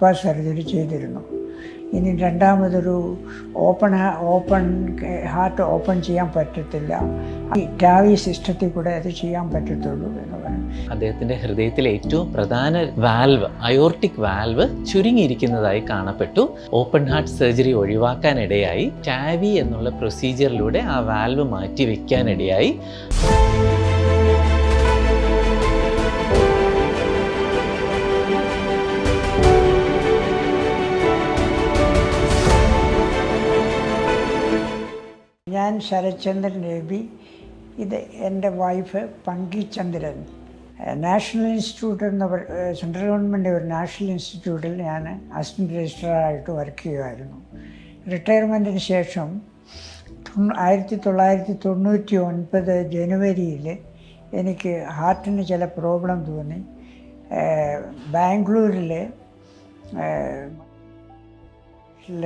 Surgery ചെയ്തിരുന്നു. ഇനി രണ്ടാമതൊരു ഓപ്പൺ ഹാർട്ട് ഓപ്പൺ ചെയ്യാൻ പറ്റത്തില്ല. ഈ ടാവി സിസ്റ്റത്തിൽ കൂടെ അത് ചെയ്യാൻ പറ്റത്തുള്ളൂ എന്ന് പറഞ്ഞു. അദ്ദേഹത്തിൻ്റെ ഹൃദയത്തിലെ ഏറ്റവും പ്രധാന വാൽവ്, അയോർട്ടിക് വാൽവ് ചുരുങ്ങിയിരിക്കുന്നതായി കാണപ്പെട്ടു. ഓപ്പൺ ഹാർട്ട് സർജറി ഒഴിവാക്കാനിടയായി. ടാവി എന്നുള്ള പ്രൊസീജിയറിലൂടെ ആ വാൽവ് മാറ്റി വയ്ക്കാനിടയായി. ഞാൻ ശരത്ചന്ദ്രൻ രവി, ഇത് എൻ്റെ വൈഫ് പങ്കിചന്ദ്രൻ. നാഷണൽ ഇൻസ്റ്റിറ്റ്യൂട്ട് എന്ന സെൻട്രൽ ഗവൺമെൻറ് ഒരു നാഷണൽ ഇൻസ്റ്റിറ്റ്യൂട്ടിൽ ഞാൻ അസിസ്റ്റൻറ്റ് രജിസ്ട്രാറായിട്ട് വർക്ക് ചെയ്യുമായിരുന്നു. റിട്ടയർമെൻറ്റിന് ശേഷം 1999 ജനുവരിയിൽ എനിക്ക് ഹാർട്ടിന് ചില പ്രോബ്ലം തോന്നി. ബാംഗ്ലൂരിൽ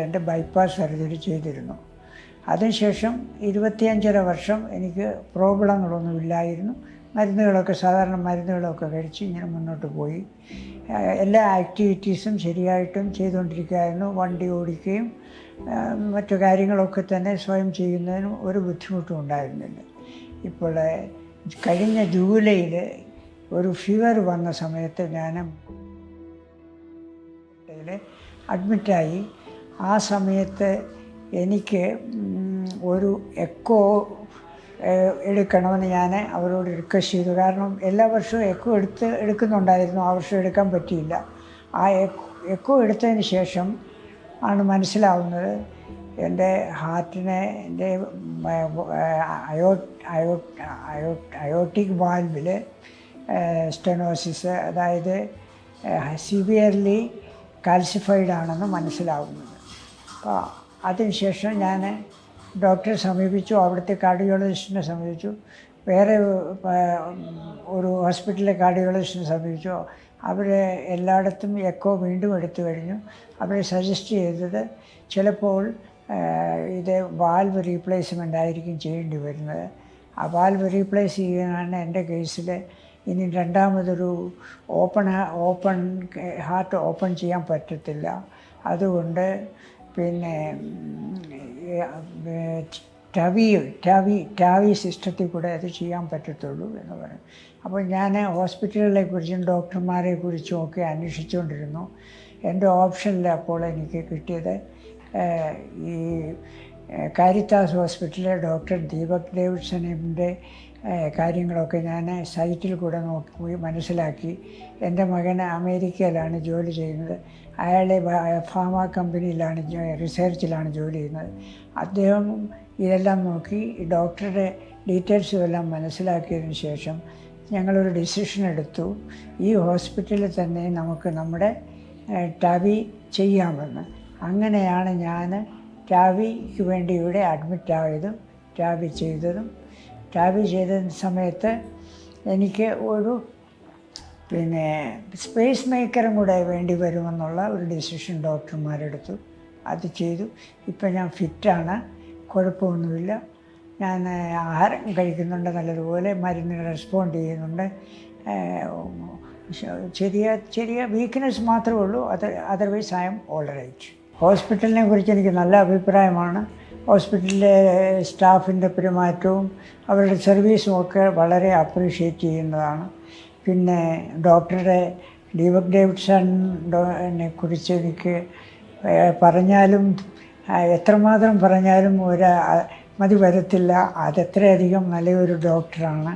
എൻ്റെ ബൈപ്പാസ് സർജറി ചെയ്തിരുന്നു. അതിനുശേഷം 25 വർഷം എനിക്ക് പ്രോബ്ലങ്ങളൊന്നുമില്ലായിരുന്നു. സാധാരണ മരുന്നുകളൊക്കെ കഴിച്ച് ഇങ്ങനെ മുന്നോട്ട് പോയി. എല്ലാ ആക്ടിവിറ്റീസും ശരിയായിട്ടും ചെയ്തുകൊണ്ടിരിക്കുകയായിരുന്നു. വണ്ടി ഓടിക്കുകയും മറ്റു കാര്യങ്ങളൊക്കെ തന്നെ സ്വയം ചെയ്യുന്നതിനും ഒരു ബുദ്ധിമുട്ടും ഉണ്ടായിരുന്നില്ല. ഇപ്പോൾ കഴിഞ്ഞ ജൂലൈയിൽ ഒരു ഫീവർ വന്ന സമയത്ത് ഞാൻ അഡ്മിറ്റായി. ആ സമയത്ത് എനിക്ക് ഒരു എക്കോ എടുക്കണമെന്ന് ഞാൻ അവരോട് റിക്വസ്റ്റ് ചെയ്തു. കാരണം എല്ലാ വർഷവും എക്കോ എടുക്കുന്നുണ്ടായിരുന്നു. ആ വർഷം എടുക്കാൻ പറ്റിയില്ല. ആ എക്കോ എടുത്തതിന് ശേഷം ആണ് മനസ്സിലാവുന്നത് എൻ്റെ ഹാർട്ടിനെ എൻ്റെ അയോട്ടിക് വാൽവിൽ സ്റ്റെനോസിസ്, അതായത് സിവിയർലി കാൽസിഫൈഡ് ആണെന്ന് മനസ്സിലാവുന്നത്. അപ്പോൾ അതിനുശേഷം ഞാൻ ഡോക്ടറെ സമീപിച്ചു, അവിടുത്തെ കാർഡിയോളജിസ്റ്റിനെ സമീപിച്ചു, വേറെ ഒരു ഹോസ്പിറ്റലിലെ കാർഡിയോളജിസ്റ്റിനെ സമീപിച്ചു. അവർ എല്ലായിടത്തും എക്കോ വീണ്ടും എടുത്തു കഴിഞ്ഞു. അവർ സജസ്റ്റ് ചെയ്തത് ചിലപ്പോൾ ഇത് വാൽവ് റീപ്ലേസ്മെൻ്റ് ആയിരിക്കും ചെയ്യേണ്ടി വരുന്നത്. ആ വാൽവ് റീപ്ലേസ് ചെയ്യാനാണ് എൻ്റെ കേസിൽ. ഇനി രണ്ടാമതൊരു ഓപ്പൺ ഹാർട്ട് ഓപ്പൺ ചെയ്യാൻ പറ്റത്തില്ല. അതുകൊണ്ട് പിന്നെ ടാവി സിസ്റ്റത്തിൽ കൂടെ അത് ചെയ്യാൻ പറ്റത്തുള്ളൂ എന്ന് പറഞ്ഞു. അപ്പോൾ ഞാൻ ഹോസ്പിറ്റലുകളെ കുറിച്ചും ഡോക്ടർമാരെ കുറിച്ചും ഒക്കെ അന്വേഷിച്ചുകൊണ്ടിരുന്നു. എൻ്റെ ഓപ്ഷനിൽ അപ്പോൾ എനിക്ക് കിട്ടിയത് ഈ കാരിത്താസ് ഹോസ്പിറ്റലിലെ ഡോക്ടർ ദീപക് ഡേവിഡ്സണിൻ്റെ കാര്യങ്ങളൊക്കെ ഞാൻ സൈറ്റിൽ കൂടെ നോക്കി മനസ്സിലാക്കി. എൻ്റെ മകൻ അമേരിക്കയിലാണ് ജോലി ചെയ്യുന്നത്. അയാളെ ഫാർമ കമ്പനിയിലാണ് റിസർച്ചിലാണ് ജോലി ചെയ്യുന്നത്. അദ്ദേഹം ഇതെല്ലാം നോക്കി ഡോക്ടറുടെ ഡീറ്റെയിൽസും എല്ലാം മനസ്സിലാക്കിയതിന് ശേഷം ഞങ്ങളൊരു ഡിസിഷൻ എടുത്തു. ഈ ഹോസ്പിറ്റലിൽ തന്നെ നമുക്ക് നമ്മുടെ ടാവി ചെയ്യാമെന്ന്. അങ്ങനെയാണ് ഞാൻ ടാവിക്ക് വേണ്ടി ഇവിടെ അഡ്മിറ്റ് ആയതും ടാവി ചെയ്തതും. ടാവി ചെയ്ത സമയത്ത് എനിക്ക് ഒരു സ്പേസ് മേക്കറും കൂടെ വേണ്ടി വരുമെന്നുള്ള ഒരു ഡിസിഷൻ ഡോക്ടർമാരെടുത്തു. അത് ചെയ്തു. ഇപ്പം ഞാൻ ഫിറ്റാണ്, കുഴപ്പമൊന്നുമില്ല. ഞാൻ ആഹാരം കഴിക്കുന്നുണ്ട് നല്ലതുപോലെ, മരുന്നിന് റെസ്പോണ്ട് ചെയ്യുന്നുണ്ട്. ചെറിയ വീക്ക്നെസ് മാത്രമേ ഉള്ളൂ. Otherwise I am all right. ഹോസ്പിറ്റലിനെ കുറിച്ച് എനിക്ക് നല്ല അഭിപ്രായമാണ്. ഹോസ്പിറ്റലിലെ സ്റ്റാഫിൻ്റെ പെരുമാറ്റവും അവരുടെ സർവീസും ഒക്കെ വളരെ അപ്രീഷിയേറ്റ് ചെയ്യുന്നതാണ്. പിന്നെ ഡോക്ടറുടെ ദീപക് ഡേവിഡ്സണിനെ കുറിച്ച് എനിക്ക് പറഞ്ഞാലും എത്രമാത്രം പറഞ്ഞാലും മതി വരത്തില്ല. അതെത്രയധികം നല്ലൊരു ഡോക്ടറാണ്.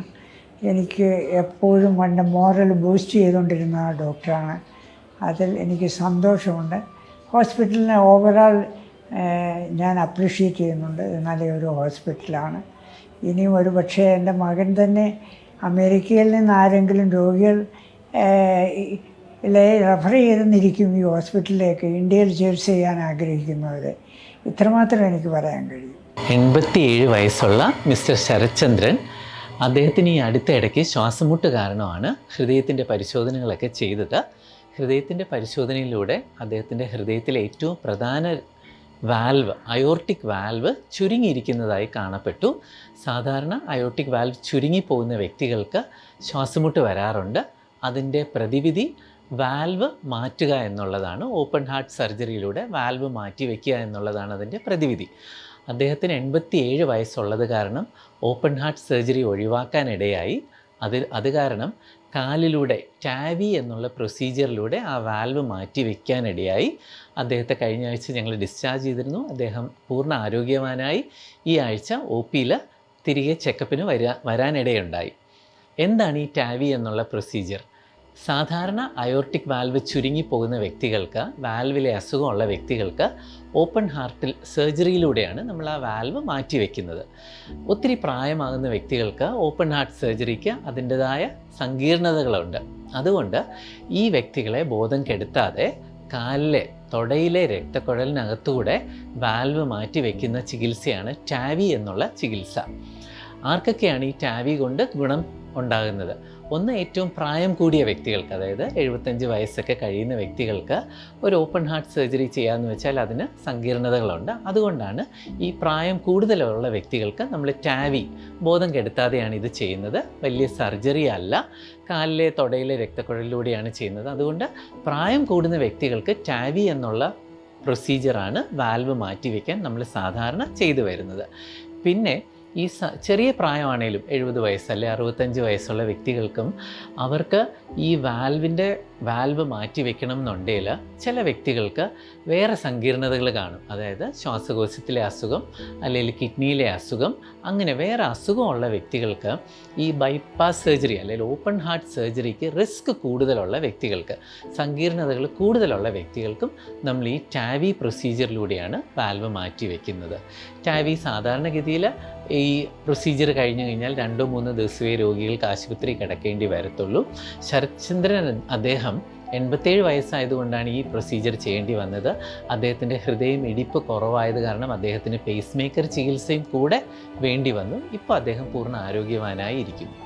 എനിക്ക് എപ്പോഴും എൻ്റെ മോറൽ ബൂസ്റ്റ് ചെയ്തുകൊണ്ടിരുന്ന ആ ഡോക്ടറാണ്. അതിൽ എനിക്ക് സന്തോഷമുണ്ട്. ഹോസ്പിറ്റലിനെ ഓവറോൾ ഞാൻ അപ്രീഷിയേറ്റ് ചെയ്യുന്നുണ്ട്. നല്ലൊരു ഹോസ്പിറ്റലാണ്. ഇനിയും ഒരു പക്ഷേ എൻ്റെ മകൻ തന്നെ അമേരിക്കയിൽ നിന്ന് ആരെങ്കിലും രോഗികൾ റെഫർ ചെയ്തെന്നിരിക്കും ഈ ഹോസ്പിറ്റലിലേക്ക് ഇന്ത്യയിൽ ചികിത്സ ചെയ്യാൻ ആഗ്രഹിക്കുന്നവർ. ഇത്രമാത്രം എനിക്ക് പറയാൻ കഴിയും. 87 വയസ്സുള്ള മിസ്റ്റർ ശരത്ചന്ദ്രൻ, അദ്ദേഹത്തിന് ഈ അടുത്ത ഇടയ്ക്ക് ശ്വാസമുട്ട് കാരണമാണ് ഹൃദയത്തിൻ്റെ പരിശോധനകളൊക്കെ ചെയ്തത്. ഹൃദയത്തിൻ്റെ പരിശോധനയിലൂടെ അദ്ദേഹത്തിൻ്റെ ഹൃദയത്തിലെ ഏറ്റവും പ്രധാന വാൽവ്, അയോർട്ടിക് വാൽവ് ചുരുങ്ങിയിരിക്കുന്നതായി കാണപ്പെട്ടു. സാധാരണ അയോർട്ടിക് വാൽവ് ചുരുങ്ങിപ്പോകുന്ന വ്യക്തികൾക്ക് ശ്വാസമുട്ട് വരാറുണ്ട്. അതിൻ്റെ പ്രതിവിധി വാൽവ് മാറ്റുക എന്നുള്ളതാണ്. ഓപ്പൺ ഹാർട്ട് സർജറിയിലൂടെ വാൽവ് മാറ്റി വയ്ക്കുക എന്നുള്ളതാണ് അതിൻ്റെ പ്രതിവിധി. അദ്ദേഹത്തിന് 87 വയസ്സുള്ളത് കാരണം ഓപ്പൺ ഹാർട്ട് സർജറി ഒഴിവാക്കാനിടയായി. അത് കാരണം കാലിലൂടെ ടാവി എന്നുള്ള പ്രൊസീജിയറിലൂടെ ആ വാൽവ് മാറ്റി വയ്ക്കാനിടയായി. അദ്ദേഹത്തെ കഴിഞ്ഞ ആഴ്ച ഞങ്ങൾ ഡിസ്ചാർജ് ചെയ്തിരുന്നു. അദ്ദേഹം പൂർണ്ണ ആരോഗ്യവാനായി ഈ ആഴ്ച OPയിൽ തിരികെ ചെക്കപ്പിന് വരാനിടയുണ്ടായി. എന്താണ് ഈ ടാവി എന്നുള്ള പ്രൊസീജിയർ? സാധാരണ അയോർട്ടിക് വാൽവ് ചുരുങ്ങിപ്പോകുന്ന വ്യക്തികൾക്ക്, വാൽവിലെ അസുഖമുള്ള വ്യക്തികൾക്ക് ഓപ്പൺ ഹാർട്ടിൽ സർജറിയിലൂടെയാണ് നമ്മൾ ആ വാൽവ് മാറ്റി വയ്ക്കുന്നത്. ഒത്തിരി പ്രായമാകുന്ന വ്യക്തികൾക്ക് ഓപ്പൺ ഹാർട്ട് സർജറിക്ക് അതിൻ്റെതായ സങ്കീർണതകളുണ്ട്. അതുകൊണ്ട് ഈ വ്യക്തികളെ ബോധം കെടുത്താതെ കാലിലെ തൊടയിലെ രക്തക്കുഴലിനകത്തൂടെ വാൽവ് മാറ്റി വയ്ക്കുന്ന ചികിത്സയാണ് ടാവി എന്നുള്ള ചികിത്സ. ആർക്കൊക്കെയാണ് ഈ ടാവി കൊണ്ട് ഗുണം ഉണ്ടാകുന്നത്? ഒന്ന്, ഏറ്റവും പ്രായം കൂടിയ വ്യക്തികൾക്ക്, അതായത് 75 വയസ്സൊക്കെ കഴിയുന്ന വ്യക്തികൾക്ക് ഒരു ഓപ്പൺ ഹാർട്ട് സർജറി ചെയ്യാമെന്ന് വെച്ചാൽ അതിന് സങ്കീർണതകളുണ്ട്. അതുകൊണ്ടാണ് ഈ പ്രായം കൂടുതലുള്ള വ്യക്തികൾക്ക് നമ്മൾ ടാവി ബോധം കെടുത്താതെയാണ് ഇത് ചെയ്യുന്നത്. വലിയ സർജറി അല്ല, കാലിലെ തൊടയിലെ രക്തക്കുഴലിലൂടെയാണ് ചെയ്യുന്നത്. അതുകൊണ്ട് പ്രായം കൂടുന്ന വ്യക്തികൾക്ക് ടാവി എന്നുള്ള പ്രൊസീജിയറാണ് വാൽവ് മാറ്റി വയ്ക്കാൻ നമ്മൾ സാധാരണ ചെയ്തു വരുന്നത്. പിന്നെ ഈ ചെറിയ പ്രായമാണേലും 70 വയസ്സ് അല്ലെ 65 വയസ്സുള്ള വ്യക്തികൾക്കും അവർക്ക് ഈ വാൽവ് മാറ്റി വെക്കണം എന്നുണ്ടെങ്കിൽ ചില വ്യക്തികൾക്ക് വേറെ സങ്കീർണതകൾ കാണും. അതായത് ശ്വാസകോശത്തിലെ അസുഖം, അല്ലെങ്കിൽ കിഡ്നിയിലെ അസുഖം, അങ്ങനെ വേറെ അസുഖമുള്ള വ്യക്തികൾക്ക് ഈ ബൈപ്പാസ് സർജറി അല്ലെങ്കിൽ ഓപ്പൺ ഹാർട്ട് സർജറിക്ക് റിസ്ക് കൂടുതലുള്ള വ്യക്തികൾക്ക്, സങ്കീർണതകൾ കൂടുതലുള്ള വ്യക്തികൾക്കും നമ്മൾ ഈ ടാവി പ്രൊസീജിയറിലൂടെയാണ് വാൽവ് മാറ്റി വയ്ക്കുന്നത്. ടാവി സാധാരണഗതിയിൽ ഈ പ്രൊസീജിയർ കഴിഞ്ഞു കഴിഞ്ഞാൽ 2-3 ദിവസമേ രോഗികൾക്ക് ആശുപത്രി കിടക്കേണ്ടി വരത്തുള്ളൂ. ശരത്ചന്ദ്രൻ അദ്ദേഹം 87 വയസ്സായതുകൊണ്ടാണ് ഈ പ്രൊസീജിയർ ചെയ്യേണ്ടി വന്നത്. അദ്ദേഹത്തിൻ്റെ ഹൃദയമിടിപ്പ് കുറവായത് കാരണം അദ്ദേഹത്തിന് പേസ് മേക്കർ ചികിത്സയും കൂടെ വേണ്ടി വന്നു. ഇപ്പോൾ അദ്ദേഹം പൂർണ്ണ ആരോഗ്യവാനായി ഇരിക്കുന്നു.